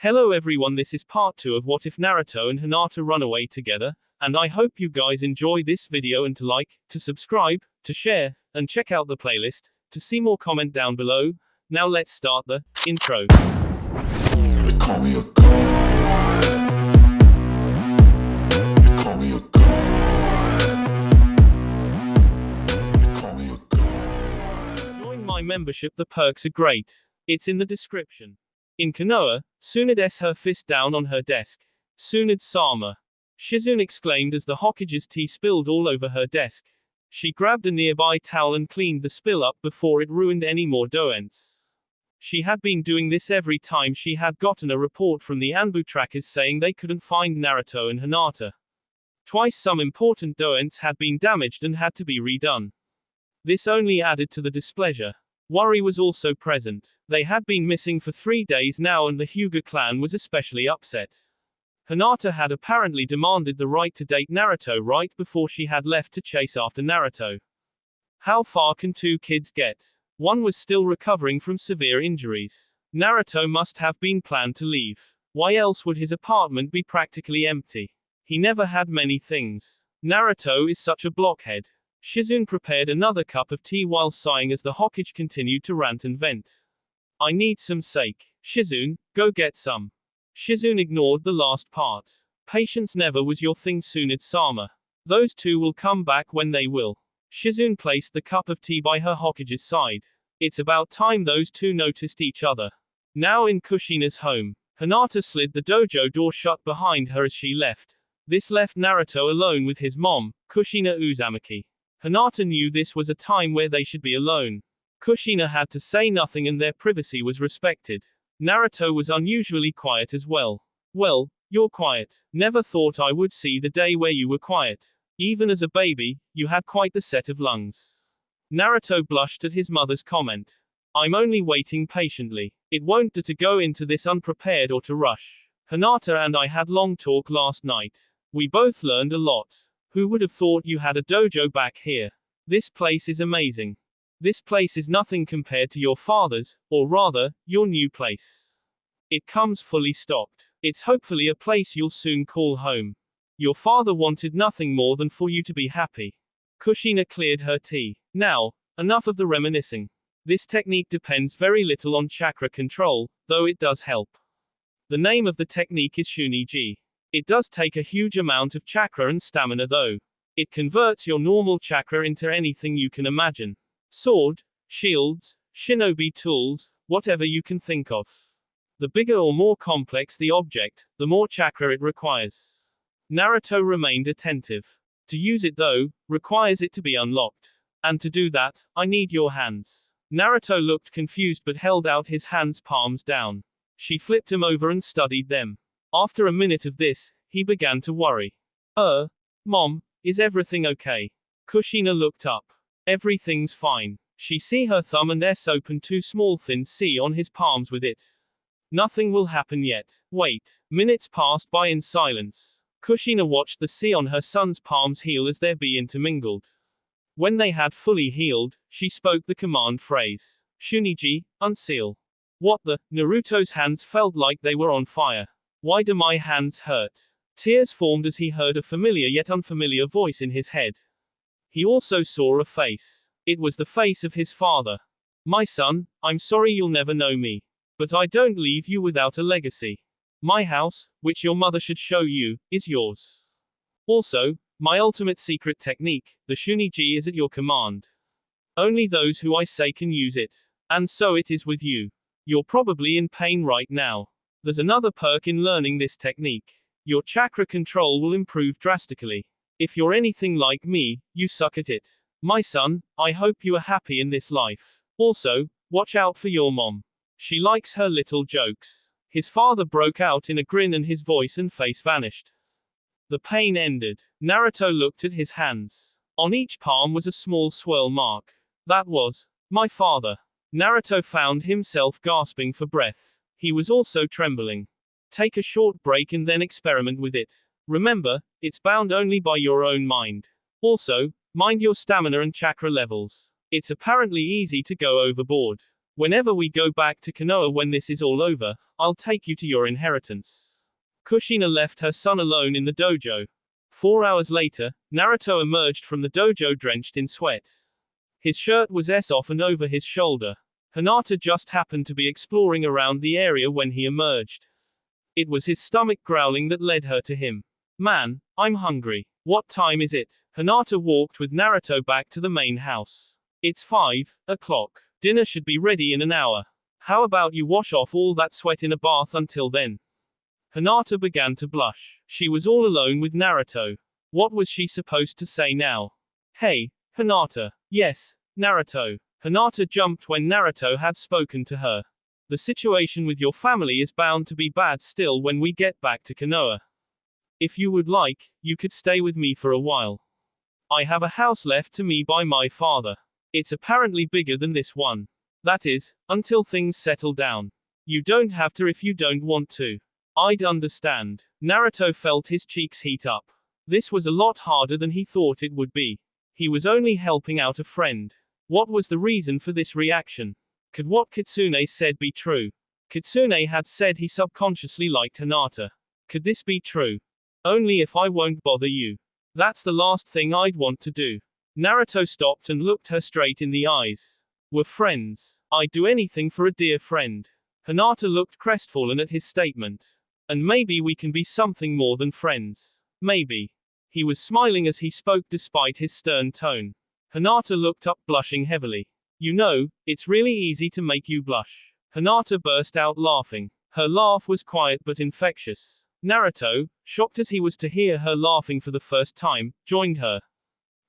Hello everyone, this is part 2 of What If Naruto and Hinata Run Away Together, and I hope you guys enjoy this video and to like, to subscribe, to share, and check out the playlist, to see more comment down below. Now let's start the intro. They call me a god. They call me a god. They call me a god. Join my membership, the perks are great. It's in the description. In Konoha, Tsunade s her fist down on her desk. Tsunade-sama. Shizune exclaimed as the Hokage's tea spilled all over her desk. She grabbed a nearby towel and cleaned the spill up before it ruined any more doents. She had been doing this every time she had gotten a report from the Anbu trackers saying they couldn't find Naruto and Hinata. Twice some important doents had been damaged and had to be redone. This only added to the displeasure. Worry was also present. They had been missing for 3 days now and the Hyuga clan was especially upset. Hinata had apparently demanded the right to date Naruto right before she had left to chase after Naruto. How far can two kids get? One was still recovering from severe injuries. Naruto must have been planned to leave. Why else would his apartment be practically empty? He never had many things. Naruto is such a blockhead. Shizune prepared another cup of tea while sighing as the Hokage continued to rant and vent. I need some sake. Shizune, go get some. Shizune ignored the last part. Patience never was your thing, Tsunade-sama. Those two will come back when they will. Shizune placed the cup of tea by her Hokage's side. It's about time those two noticed each other. Now in Kushina's home, Hinata slid the dojo door shut behind her as she left. This left Naruto alone with his mom, Kushina Uzumaki. Hinata knew this was a time where they should be alone. Kushina had to say nothing and their privacy was respected. Naruto was unusually quiet as well. Well, you're quiet. Never thought I would see the day where you were quiet. Even as a baby, you had quite the set of lungs. Naruto blushed at his mother's comment. I'm only waiting patiently. It won't do to go into this unprepared or to rush. Hinata and I had long talk last night. We both learned a lot. Who would have thought you had a dojo back here? This place is amazing. This place is nothing compared to your father's, or rather, your new place. It comes fully stocked. It's hopefully a place you'll soon call home. Your father wanted nothing more than for you to be happy. Kushina cleared her tea. Now, enough of the reminiscing. This technique depends very little on chakra control, though it does help. The name of the technique is Shuniji. It does take a huge amount of chakra and stamina though. It converts your normal chakra into anything you can imagine. Sword, shields, shinobi tools, whatever you can think of. The bigger or more complex the object, the more chakra it requires. Naruto remained attentive. To use it though, requires it to be unlocked. And to do that, I need your hands. Naruto looked confused but held out his hands palms down. She flipped them over and studied them. After a minute of this, he began to worry. Mom, is everything okay? Kushina looked up. Everything's fine. She see her thumb and S open two small thin C on his palms with it. Nothing will happen yet. Wait. Minutes passed by in silence. Kushina watched the C on her son's palms heal as their B intermingled. When they had fully healed, she spoke the command phrase. Shuniji, unseal. What the? Naruto's hands felt like they were on fire. Why do my hands hurt? Tears formed as he heard a familiar yet unfamiliar voice in his head. He also saw a face. It was the face of his father. My son, I'm sorry you'll never know me. But I don't leave you without a legacy. My house, which your mother should show you, is yours. Also, my ultimate secret technique, the Shuniji, is at your command. Only those who I say can use it. And so it is with you. You're probably in pain right now. There's another perk in learning this technique. Your chakra control will improve drastically. If you're anything like me, you suck at it. My son, I hope you are happy in this life. Also, watch out for your mom. She likes her little jokes. His father broke out in a grin and his voice and face vanished. The pain ended. Naruto looked at his hands. On each palm was a small swirl mark. That was my father. Naruto found himself gasping for breath. He was also trembling. Take a short break and then experiment with it. Remember, it's bound only by your own mind. Also, mind your stamina and chakra levels. It's apparently easy to go overboard. Whenever we go back to Konoha when this is all over, I'll take you to your inheritance. Kushina left her son alone in the dojo. 4 hours later, Naruto emerged from the dojo drenched in sweat. His shirt was off and over his shoulder. Hinata just happened to be exploring around the area when he emerged. It was his stomach growling that led her to him. Man, I'm hungry. What time is it? Hinata walked with Naruto back to the main house. It's 5 o'clock. Dinner should be ready in an hour. How about you wash off all that sweat in a bath until then? Hinata began to blush. She was all alone with Naruto. What was she supposed to say now? Hey, Hinata. Yes, Naruto. Hinata jumped when Naruto had spoken to her. The situation with your family is bound to be bad still when we get back to Konoha. If you would like, you could stay with me for a while. I have a house left to me by my father. It's apparently bigger than this one. That is, until things settle down. You don't have to if you don't want to. I'd understand. Naruto felt his cheeks heat up. This was a lot harder than he thought it would be. He was only helping out a friend. What was the reason for this reaction? Could what Kitsune said be true? Kitsune had said he subconsciously liked Hinata. Could this be true? Only if I won't bother you. That's the last thing I'd want to do. Naruto stopped and looked her straight in the eyes. We're friends. I'd do anything for a dear friend. Hinata looked crestfallen at his statement. And maybe we can be something more than friends. Maybe. He was smiling as he spoke despite his stern tone. Hinata looked up blushing heavily. You know, it's really easy to make you blush. Hinata burst out laughing. Her laugh was quiet but infectious. Naruto, shocked as he was to hear her laughing for the first time, joined her.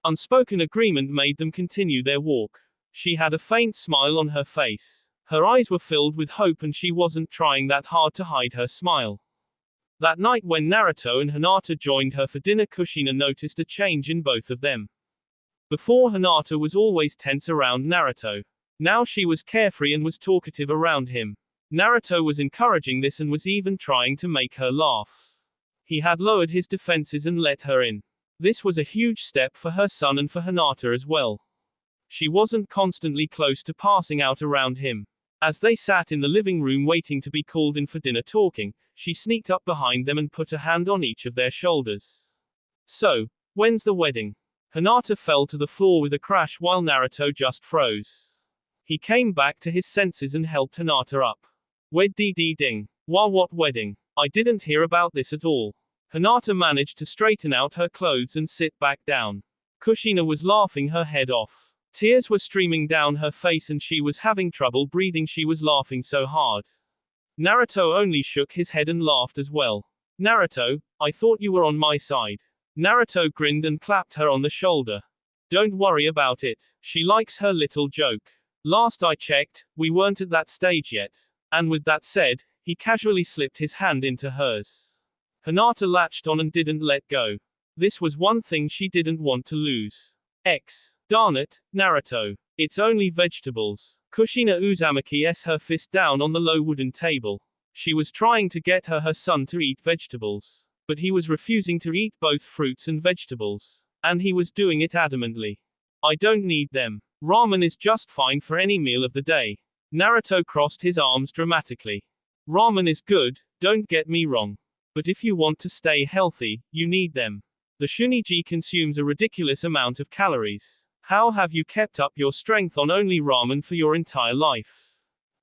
Unspoken agreement made them continue their walk. She had a faint smile on her face. Her eyes were filled with hope and she wasn't trying that hard to hide her smile. That night when Naruto and Hinata joined her for dinner, Kushina noticed a change in both of them. Before, Hinata was always tense around Naruto. Now she was carefree and was talkative around him. Naruto was encouraging this and was even trying to make her laugh. He had lowered his defenses and let her in. This was a huge step for her son and for Hinata as well. She wasn't constantly close to passing out around him. As they sat in the living room waiting to be called in for dinner talking, she sneaked up behind them and put a hand on each of their shoulders. So, when's the wedding? Hinata fell to the floor with a crash while Naruto just froze. He came back to his senses and helped Hinata up. Wed-dee-dee-ding. What wedding? I didn't hear about this at all. Hinata managed to straighten out her clothes and sit back down. Kushina was laughing her head off. Tears were streaming down her face and she was having trouble breathing, she was laughing so hard. Naruto only shook his head and laughed as well. Naruto, I thought you were on my side. Naruto grinned and clapped her on the shoulder. Don't worry about it. She likes her little joke. Last I checked, we weren't at that stage yet. And with that said, he casually slipped his hand into hers. Hinata latched on and didn't let go. This was one thing she didn't want to lose. Darn it, Naruto. It's only vegetables. Kushina Uzumaki her fist down on the low wooden table. She was trying to get her son to eat vegetables. But he was refusing to eat both fruits and vegetables. And he was doing it adamantly. I don't need them. Ramen is just fine for any meal of the day. Naruto crossed his arms dramatically. Ramen is good, don't get me wrong. But if you want to stay healthy, you need them. The Shuniji consumes a ridiculous amount of calories. How have you kept up your strength on only ramen for your entire life?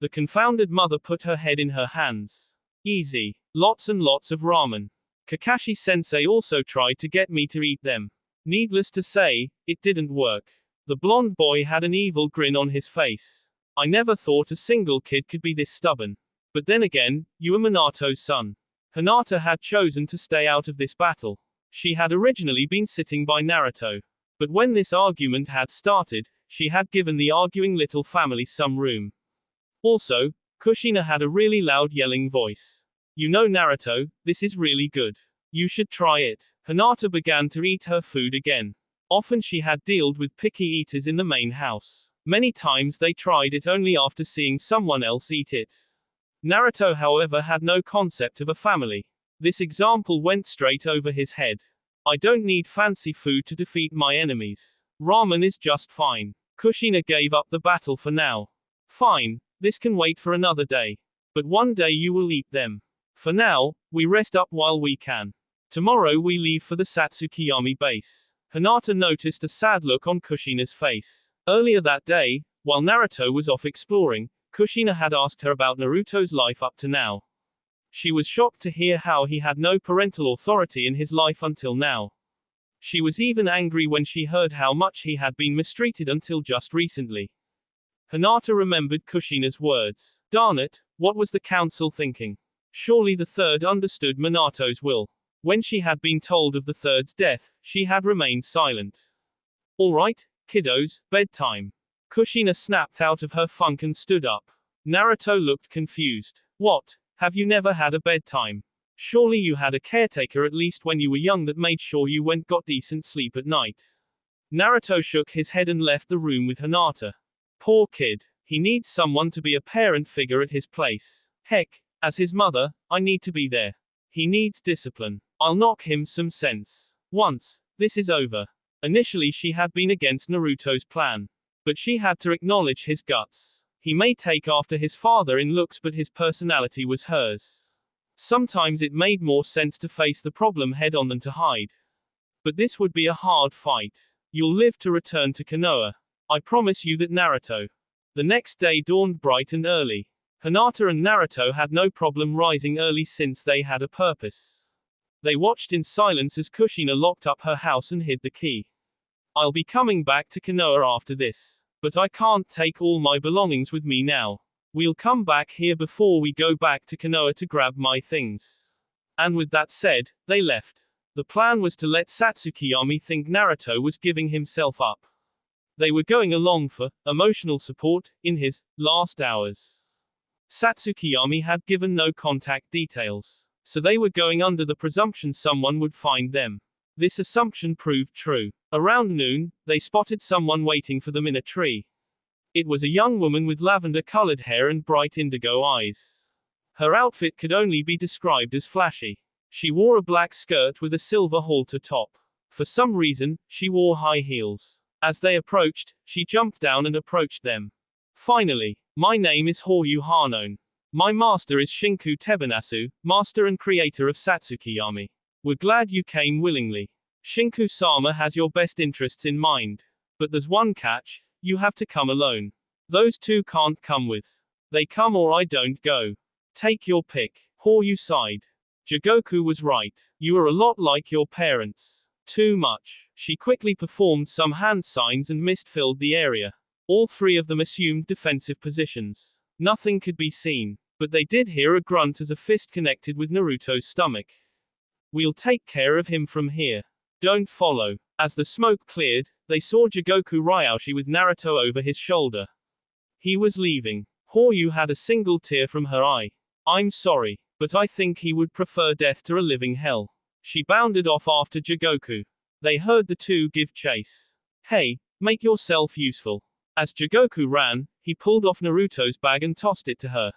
The confounded mother put her head in her hands. Easy. Lots and lots of ramen. Kakashi-sensei also tried to get me to eat them. Needless to say, it didn't work. The blonde boy had an evil grin on his face. I never thought a single kid could be this stubborn. But then again, you are Minato's son. Hinata had chosen to stay out of this battle. She had originally been sitting by Naruto. But when this argument had started, she had given the arguing little family some room. Also, Kushina had a really loud yelling voice. You know Naruto, this is really good. You should try it. Hinata began to eat her food again. Often she had dealt with picky eaters in the main house. Many times they tried it only after seeing someone else eat it. Naruto, however, had no concept of a family. This example went straight over his head. I don't need fancy food to defeat my enemies. Ramen is just fine. Kushina gave up the battle for now. Fine, This can wait for another day. But one day you will eat them. For now, we rest up while we can. Tomorrow we leave for the Satsukiyami base. Hinata noticed a sad look on Kushina's face. Earlier that day, while Naruto was off exploring, Kushina had asked her about Naruto's life up to now. She was shocked to hear how he had no parental authority in his life until now. She was even angry when she heard how much he had been mistreated until just recently. Hinata remembered Kushina's words. Darn it, what was the council thinking? Surely the third understood Minato's will. When she had been told of the third's death, she had remained silent. All right, kiddos, bedtime. Kushina snapped out of her funk and stood up. Naruto looked confused. What? Have you never had a bedtime? Surely you had a caretaker at least when you were young that made sure you got decent sleep at night. Naruto shook his head and left the room with Hinata. Poor kid. He needs someone to be a parent figure at his place. Heck, as his mother, I need to be there. He needs discipline. I'll knock him some sense. Once this is over. Initially she had been against Naruto's plan. But she had to acknowledge his guts. He may take after his father in looks, but his personality was hers. Sometimes it made more sense to face the problem head on than to hide. But this would be a hard fight. You'll live to return to Konoha. I promise you that, Naruto. The next day dawned bright and early. Hinata and Naruto had no problem rising early since they had a purpose. They watched in silence as Kushina locked up her house and hid the key. I'll be coming back to Konoha after this. But I can't take all my belongings with me now. We'll come back here before we go back to Konoha to grab my things. And with that said, they left. The plan was to let Satsukiyami think Naruto was giving himself up. They were going along for emotional support in his last hours. Satsukiyami had given no contact details, so they were going under the presumption someone would find them. This assumption proved true. Around noon, they spotted someone waiting for them in a tree. It was a young woman with lavender-colored hair and bright indigo eyes. Her outfit could only be described as flashy. She wore a black skirt with a silver halter top. For some reason, she wore high heels. As they approached, she jumped down and approached them. Finally, my name is Horyu Hanon. My master is Shinku Tebenasu, master and creator of Satsukiyami. We're glad you came willingly. Shinku-sama has your best interests in mind. But there's one catch, you have to come alone. Those two can't come with. They come or I don't go. Take your pick. Horyu sighed. Jigoku was right. You are a lot like your parents. Too much. She quickly performed some hand signs and mist filled the area. All three of them assumed defensive positions. Nothing could be seen, but they did hear a grunt as a fist connected with Naruto's stomach. We'll take care of him from here. Don't follow. As the smoke cleared, they saw Jigoku Ryoshi with Naruto over his shoulder. He was leaving. Horyu had a single tear from her eye. I'm sorry, but I think he would prefer death to a living hell. She bounded off after Jigoku. They heard the two give chase. Hey, make yourself useful. As Jigoku ran, he pulled off Naruto's bag and tossed it to her.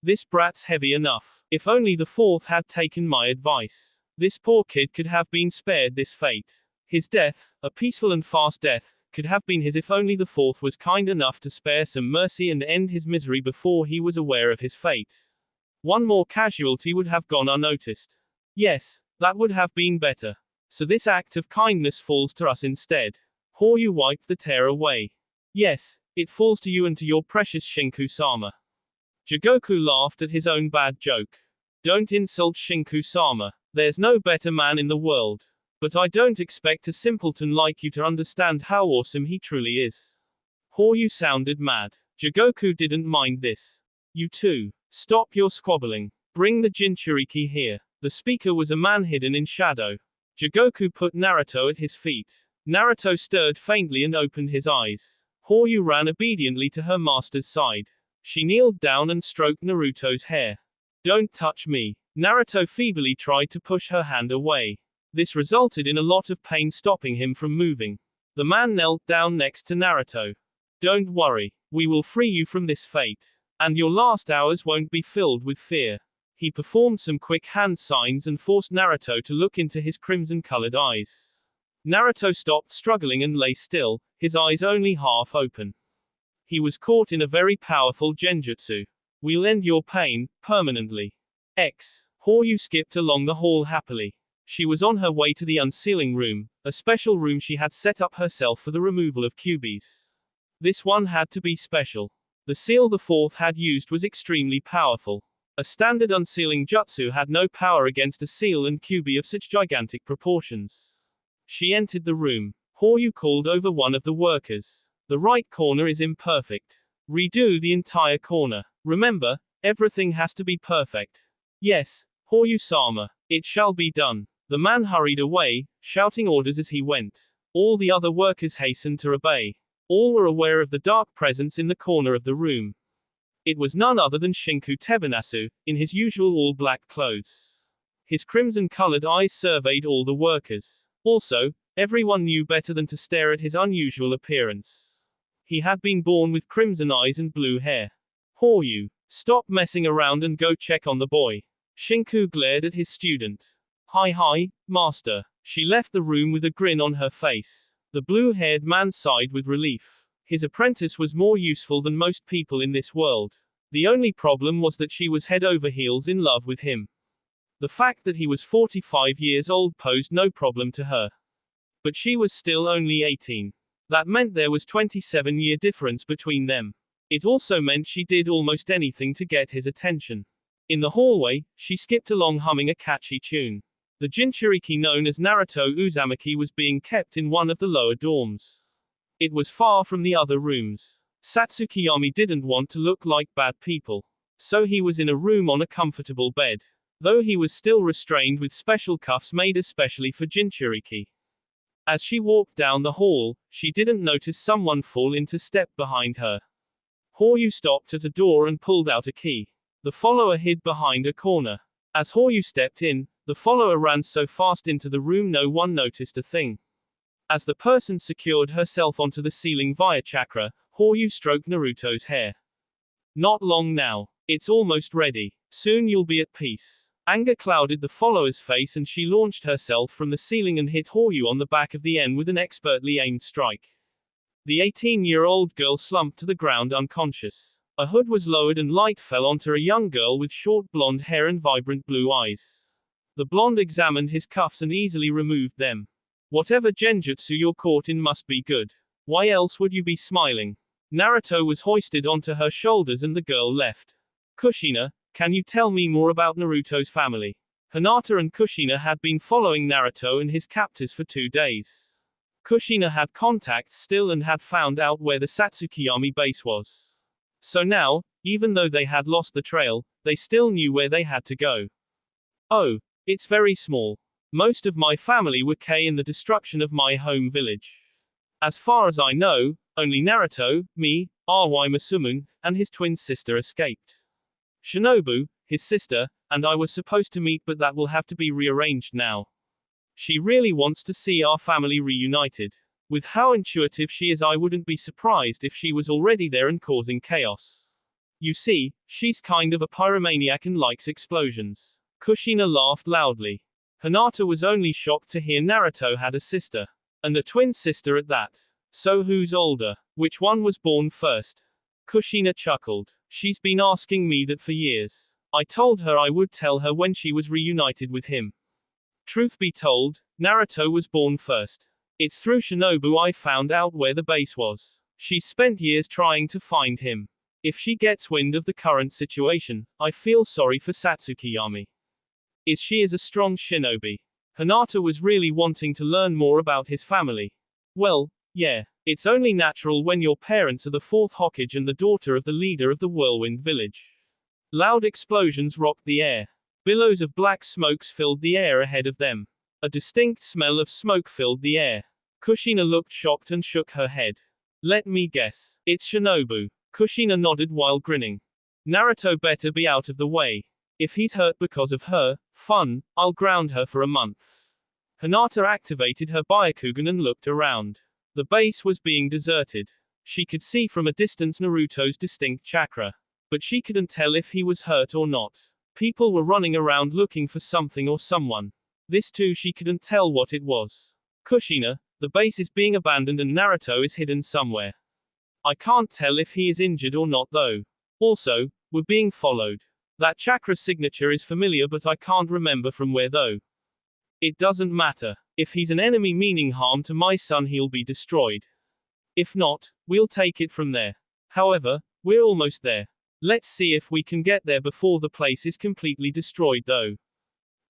This brat's heavy enough. If only the fourth had taken my advice. This poor kid could have been spared this fate. His death, a peaceful and fast death, could have been his if only the fourth was kind enough to spare some mercy and end his misery before he was aware of his fate. One more casualty would have gone unnoticed. Yes, that would have been better. So this act of kindness falls to us instead. Horyu wiped the tear away. Yes, it falls to you and to your precious Shinku-sama. Jigoku laughed at his own bad joke. Don't insult Shinku-sama. There's no better man in the world. But I don't expect a simpleton like you to understand how awesome he truly is. Horyu sounded mad. Jigoku didn't mind this. You two. Stop your squabbling. Bring the Jinchuriki here. The speaker was a man hidden in shadow. Jigoku put Naruto at his feet. Naruto stirred faintly and opened his eyes. Horyu ran obediently to her master's side. She kneeled down and stroked Naruto's hair. Don't touch me. Naruto feebly tried to push her hand away. This resulted in a lot of pain stopping him from moving. The man knelt down next to Naruto. Don't worry. We will free you from this fate. And your last hours won't be filled with fear. He performed some quick hand signs and forced Naruto to look into his crimson-colored eyes. Naruto stopped struggling and lay still, his eyes only half open. He was caught in a very powerful genjutsu. We'll end your pain, permanently. Horyu skipped along the hall happily. She was on her way to the unsealing room, a special room she had set up herself for the removal of cubies. This one had to be special. The seal the fourth had used was extremely powerful. A standard unsealing jutsu had no power against a seal and cubi of such gigantic proportions. She entered the room. Horyu called over one of the workers. The right corner is imperfect. Redo the entire corner. Remember, everything has to be perfect. Yes, Horyu-sama. It shall be done. The man hurried away, shouting orders as he went. All the other workers hastened to obey. All were aware of the dark presence in the corner of the room. It was none other than Shinku Tebenasu, in his usual all-black clothes. His crimson-colored eyes surveyed all the workers. Also, everyone knew better than to stare at his unusual appearance. He had been born with crimson eyes and blue hair. Horyu, stop messing around and go check on the boy. Shinku glared at his student. Hi, master. She left the room with a grin on her face. The blue-haired man sighed with relief. His apprentice was more useful than most people in this world. The only problem was that she was head over heels in love with him. The fact that he was 45 years old posed no problem to her. But she was still only 18. That meant there was 27-year difference between them. It also meant she did almost anything to get his attention. In the hallway, she skipped along humming a catchy tune. The Jinchuriki known as Naruto Uzumaki was being kept in one of the lower dorms. It was far from the other rooms. Satsukiyami didn't want to look like bad people. So he was in a room on a comfortable bed. Though he was still restrained with special cuffs made especially for Jinchuriki. As she walked down the hall, she didn't notice someone fall into step behind her. Horyu stopped at a door and pulled out a key. The follower hid behind a corner. As Horyu stepped in, the follower ran so fast into the room no one noticed a thing. As the person secured herself onto the ceiling via chakra, Horyu stroked Naruto's hair. Not long now. It's almost ready. Soon you'll be at peace. Anger clouded the follower's face and she launched herself from the ceiling and hit Horyu on the back of the N with an expertly aimed strike. The 18-year-old girl slumped to the ground unconscious. A hood was lowered and light fell onto a young girl with short blonde hair and vibrant blue eyes. The blonde examined his cuffs and easily removed them. Whatever genjutsu you're caught in must be good. Why else would you be smiling? Naruto was hoisted onto her shoulders and the girl left. Kushina, can you tell me more about Naruto's family? Hinata and Kushina had been following Naruto and his captors for 2 days. Kushina had contacts still and had found out where the Satsukiyami base was. So now, even though they had lost the trail, they still knew where they had to go. Oh, it's very small. Most of my family were killed in the destruction of my home village. As far as I know, only Naruto, me, R.Y. Masumun, and his twin sister escaped. Shinobu, his sister, and I were supposed to meet but that will have to be rearranged now. She really wants to see our family reunited. With how intuitive she is I wouldn't be surprised if she was already there and causing chaos. You see, she's kind of a pyromaniac and likes explosions. Kushina laughed loudly. Hinata was only shocked to hear Naruto had a sister. And a twin sister at that. So who's older? Which one was born first? Kushina chuckled. She's been asking me that for years. I told her I would tell her when she was reunited with him. Truth be told, Naruto was born first. It's through Shinobu I found out where the base was. She's spent years trying to find him. If she gets wind of the current situation, I feel sorry for Satsukiyami. She is a strong shinobi. Hinata was really wanting to learn more about his family. Well, yeah, it's only natural when your parents are the fourth Hokage and the daughter of the leader of the Whirlwind Village. Loud explosions rocked the air. Billows of black smokes filled the air ahead of them. A distinct smell of smoke filled the air. Kushina looked shocked and shook her head. Let me guess. It's Shinobu. Kushina nodded while grinning. Naruto better be out of the way. If he's hurt because of her, fun, I'll ground her for a month. Hinata activated her Byakugan and looked around. The base was being deserted. She could see from a distance Naruto's distinct chakra. But she couldn't tell if he was hurt or not. People were running around looking for something or someone. This too she couldn't tell what it was. Kushina, the base is being abandoned and Naruto is hidden somewhere. I can't tell if he is injured or not though. Also, we're being followed. That chakra signature is familiar but I can't remember from where though. It doesn't matter. If he's an enemy meaning harm to my son he'll be destroyed. If not, we'll take it from there. However, we're almost there. Let's see if we can get there before the place is completely destroyed though.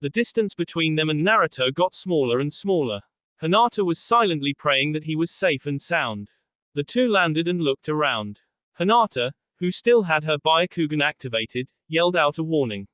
The distance between them and Naruto got smaller and smaller. Hinata was silently praying that he was safe and sound. The two landed and looked around. Hinata, who still had her Byakugan activated, yelled out a warning.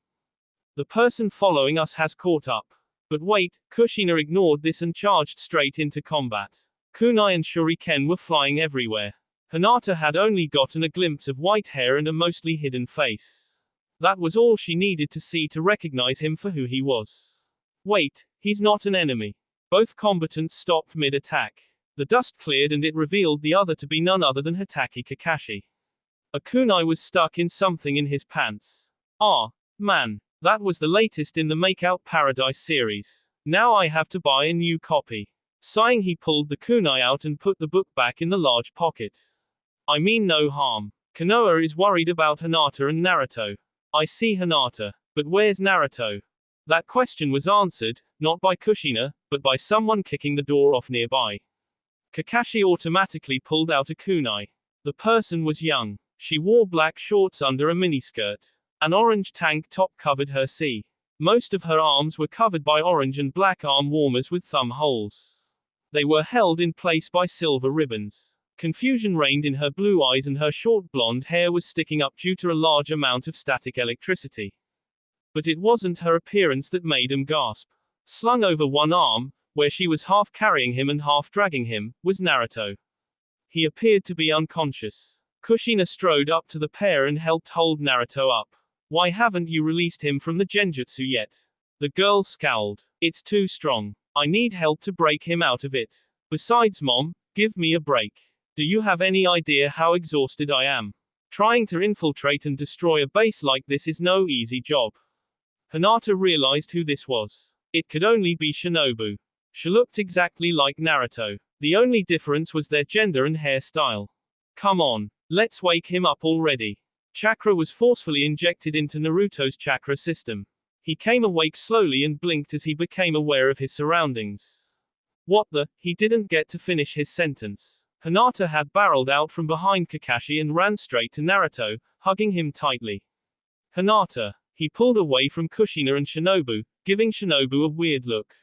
The person following us has caught up. But wait, Kushina ignored this and charged straight into combat. Kunai and shuriken were flying everywhere. Hinata had only gotten a glimpse of white hair and a mostly hidden face. That was all she needed to see to recognize him for who he was. Wait, he's not an enemy. Both combatants stopped mid-attack. The dust cleared and it revealed the other to be none other than Hatake Kakashi. A kunai was stuck in something in his pants. Ah, man. That was the latest in the Makeout Paradise series. Now I have to buy a new copy. Sighing he pulled the kunai out and put the book back in the large pocket. I mean no harm. Konoha is worried about Hinata and Naruto. I see Hinata. But where's Naruto? That question was answered, not by Kushina, but by someone kicking the door off nearby. Kakashi automatically pulled out a kunai. The person was young. She wore black shorts under a miniskirt. An orange tank top covered her C. Most of her arms were covered by orange and black arm warmers with thumb holes. They were held in place by silver ribbons. Confusion reigned in her blue eyes and her short blonde hair was sticking up due to a large amount of static electricity. But it wasn't her appearance that made him gasp. Slung over one arm, where she was half carrying him and half dragging him, was Naruto. He appeared to be unconscious. Kushina strode up to the pair and helped hold Naruto up. Why haven't you released him from the genjutsu yet? The girl scowled. It's too strong. I need help to break him out of it. Besides mom, give me a break. Do you have any idea how exhausted I am? Trying to infiltrate and destroy a base like this is no easy job. Hinata realized who this was. It could only be Shinobu. She looked exactly like Naruto. The only difference was their gender and hairstyle. Come on, let's wake him up already. Chakra was forcefully injected into Naruto's chakra system. He came awake slowly and blinked as he became aware of his surroundings. What the? He didn't get to finish his sentence. Hinata had barreled out from behind Kakashi and ran straight to Naruto, hugging him tightly. Hinata. He pulled away from Kushina and Shinobu, giving Shinobu a weird look.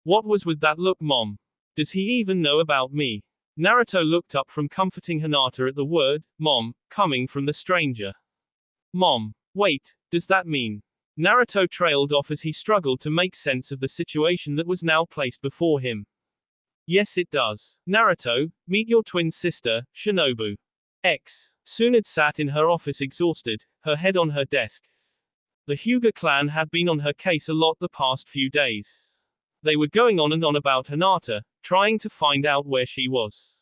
What was with that look, mom? Does he even know about me? Naruto looked up from comforting Hinata at the word, mom, coming from the stranger. Mom. Wait, does that mean? Naruto trailed off as he struggled to make sense of the situation that was now placed before him. Yes it does. Naruto, meet your twin sister, Shinobu. Tsunade sat in her office exhausted, her head on her desk. The Hyuga clan had been on her case a lot the past few days. They were going on and on about Hinata, trying to find out where she was.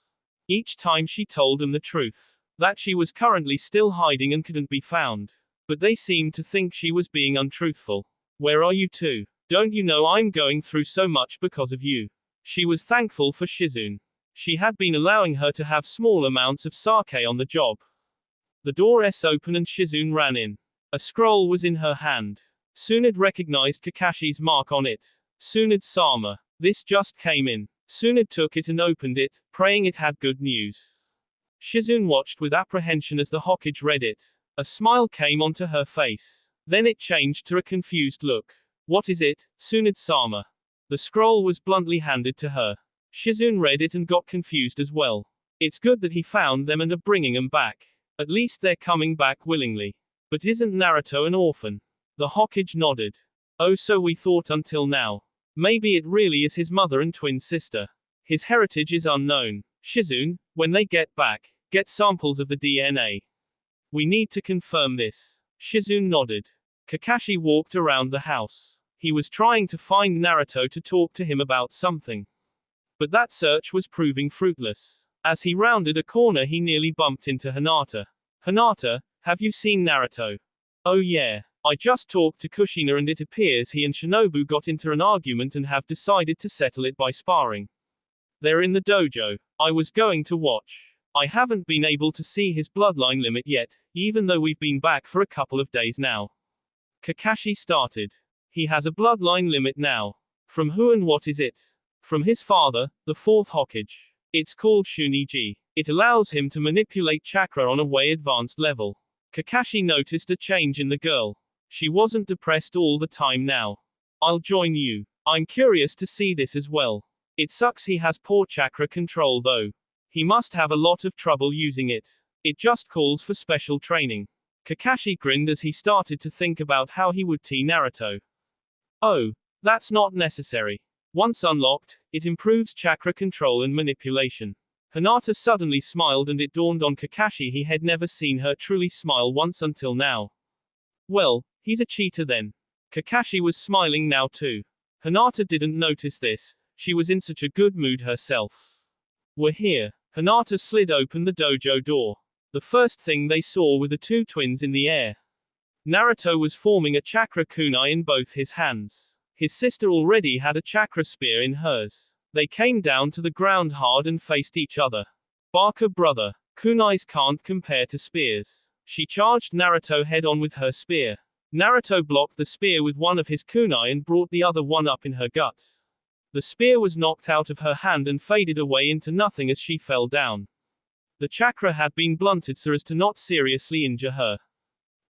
Each time she told them the truth. That she was currently still hiding and couldn't be found. But they seemed to think she was being untruthful. Where are you two? Don't you know I'm going through so much because of you? She was thankful for Shizune. She had been allowing her to have small amounts of sake on the job. The door opened and Shizune ran in. A scroll was in her hand. Tsunade recognized Kakashi's mark on it. Tsunade-sama. This just came in. Tsunade took it and opened it, praying it had good news. Shizune watched with apprehension as the Hokage read it. A smile came onto her face. Then it changed to a confused look. What is it, Tsunade-sama? The scroll was bluntly handed to her. Shizune read it and got confused as well. It's good that he found them and are bringing them back. At least they're coming back willingly. But isn't Naruto an orphan? The Hokage nodded. Oh, so we thought until now. Maybe it really is his mother and twin sister. His heritage is unknown. Shizune, when they get back, get samples of the DNA. We need to confirm this. Shizune nodded. Kakashi walked around the house. He was trying to find Naruto to talk to him about something. But that search was proving fruitless. As he rounded a corner he nearly bumped into Hinata. Hinata, have you seen Naruto? Oh yeah. I just talked to Kushina and it appears he and Shinobu got into an argument and have decided to settle it by sparring. They're in the dojo. I was going to watch. I haven't been able to see his bloodline limit yet, even though we've been back for a couple of days now. Kakashi started. He has a bloodline limit now. From who and what is it? From his father, the fourth Hokage. It's called Shuniji. It allows him to manipulate chakra on a way advanced level. Kakashi noticed a change in the girl. She wasn't depressed all the time now. I'll join you. I'm curious to see this as well. It sucks he has poor chakra control though. He must have a lot of trouble using it. It just calls for special training. Kakashi grinned as he started to think about how he would tee Naruto. Oh, that's not necessary. Once unlocked, it improves chakra control and manipulation. Hinata suddenly smiled and it dawned on Kakashi he had never seen her truly smile once until now. Well, he's a cheater then. Kakashi was smiling now too. Hinata didn't notice this, she was in such a good mood herself. We're here. Hinata slid open the dojo door. The first thing they saw were the two twins in the air. Naruto was forming a chakra kunai in both his hands. His sister already had a chakra spear in hers. They came down to the ground hard and faced each other. Barker brother. Kunais can't compare to spears. She charged Naruto head on with her spear. Naruto blocked the spear with one of his kunai and brought the other one up in her gut. The spear was knocked out of her hand and faded away into nothing as she fell down. The chakra had been blunted so as to not seriously injure her.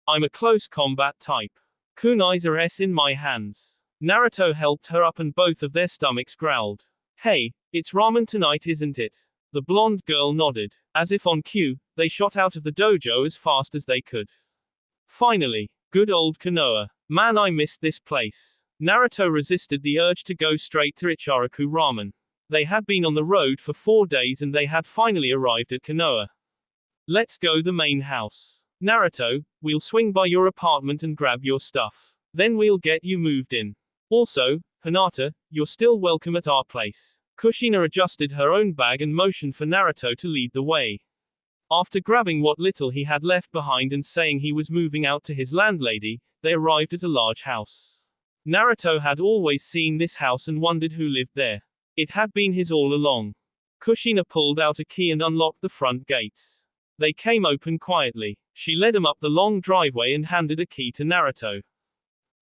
I'm a close combat type. Kunais are in my hands. Naruto helped her up and both of their stomachs growled. Hey, it's ramen tonight isn't it? The blonde girl nodded. As if on cue, they shot out of the dojo as fast as they could. Finally. Good old Konoha. Man, I missed this place. Naruto resisted the urge to go straight to Ichiraku Ramen. They had been on the road for 4 days and they had finally arrived at Konoha. Let's go the main house. Naruto, we'll swing by your apartment and grab your stuff. Then we'll get you moved in. Also, Hinata, you're still welcome at our place. Kushina adjusted her own bag and motioned for Naruto to lead the way. After grabbing what little he had left behind and saying he was moving out to his landlady, they arrived at a large house. Naruto had always seen this house and wondered who lived there. It had been his all along. Kushina pulled out a key and unlocked the front gates. They came open quietly. She led him up the long driveway and handed a key to Naruto.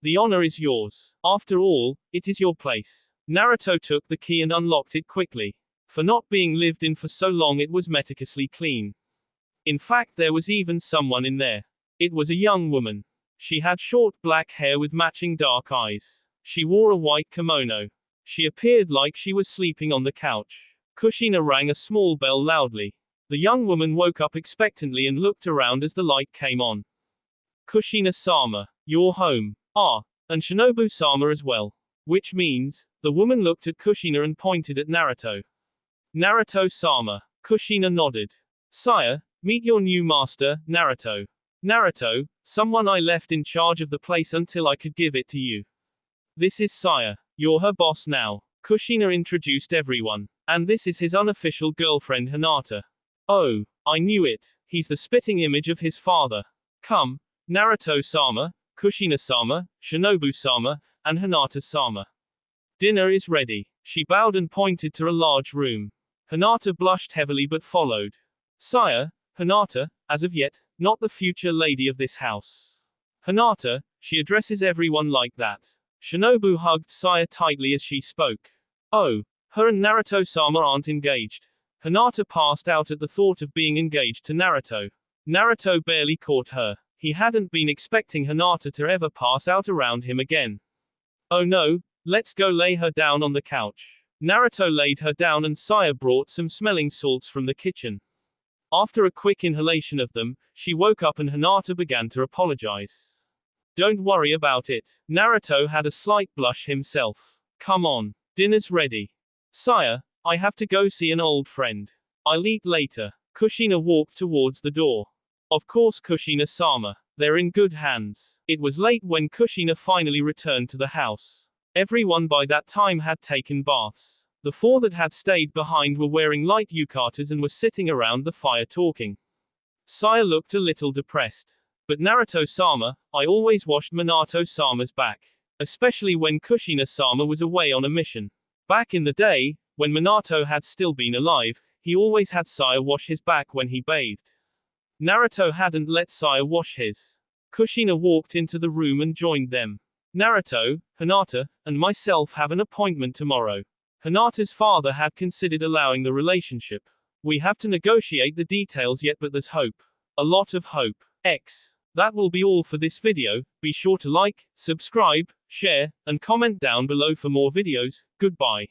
The honor is yours. After all, it is your place. Naruto took the key and unlocked it quickly. For not being lived in for so long it was meticulously clean. In fact there was even someone in there. It was a young woman. She had short black hair with matching dark eyes. She wore a white kimono. She appeared like she was sleeping on the couch. Kushina rang a small bell loudly. The young woman woke up expectantly and looked around as the light came on. Kushina-sama, you're home. Ah, and Shinobu-sama as well. Which means, the woman looked at Kushina and pointed at Naruto. Naruto-sama. Kushina nodded. Sire, meet your new master, Naruto. Naruto, someone I left in charge of the place until I could give it to you. This is Sire. You're her boss now. Kushina introduced everyone. And this is his unofficial girlfriend Hinata. Oh, I knew it. He's the spitting image of his father. Come, Naruto-sama, Kushina-sama, Shinobu-sama, and Hinata-sama. Dinner is ready. She bowed and pointed to a large room. Hinata blushed heavily but followed. Sire, Hinata, as of yet, not the future lady of this house. Hinata, she addresses everyone like that. Shinobu hugged Sire tightly as she spoke. Oh, her and Naruto-sama aren't engaged. Hinata passed out at the thought of being engaged to Naruto. Naruto barely caught her. He hadn't been expecting Hinata to ever pass out around him again. Oh no, let's go lay her down on the couch. Naruto laid her down and Sire brought some smelling salts from the kitchen. After a quick inhalation of them, she woke up and Hinata began to apologize. Don't worry about it. Naruto had a slight blush himself. Come on, dinner's ready. Sire, I have to go see an old friend. I'll eat later. Kushina walked towards the door. Of course Kushina-sama. They're in good hands. It was late when Kushina finally returned to the house. Everyone by that time had taken baths. The 4 that had stayed behind were wearing light yukatas and were sitting around the fire talking. Sire looked a little depressed. But Naruto-sama, I always washed Minato-sama's back. Especially when Kushina-sama was away on a mission. Back in the day, when Minato had still been alive, He always had Saya wash his back when he bathed. Naruto hadn't let Saya wash his. Kushina walked into the room and joined them. Naruto, Hinata, and myself have an appointment tomorrow. Hinata's father had considered allowing the relationship. We have to negotiate the details yet, but there's hope. A lot of hope. That will be all for this video. Be sure to like, subscribe, share, and comment down below for more videos. Goodbye.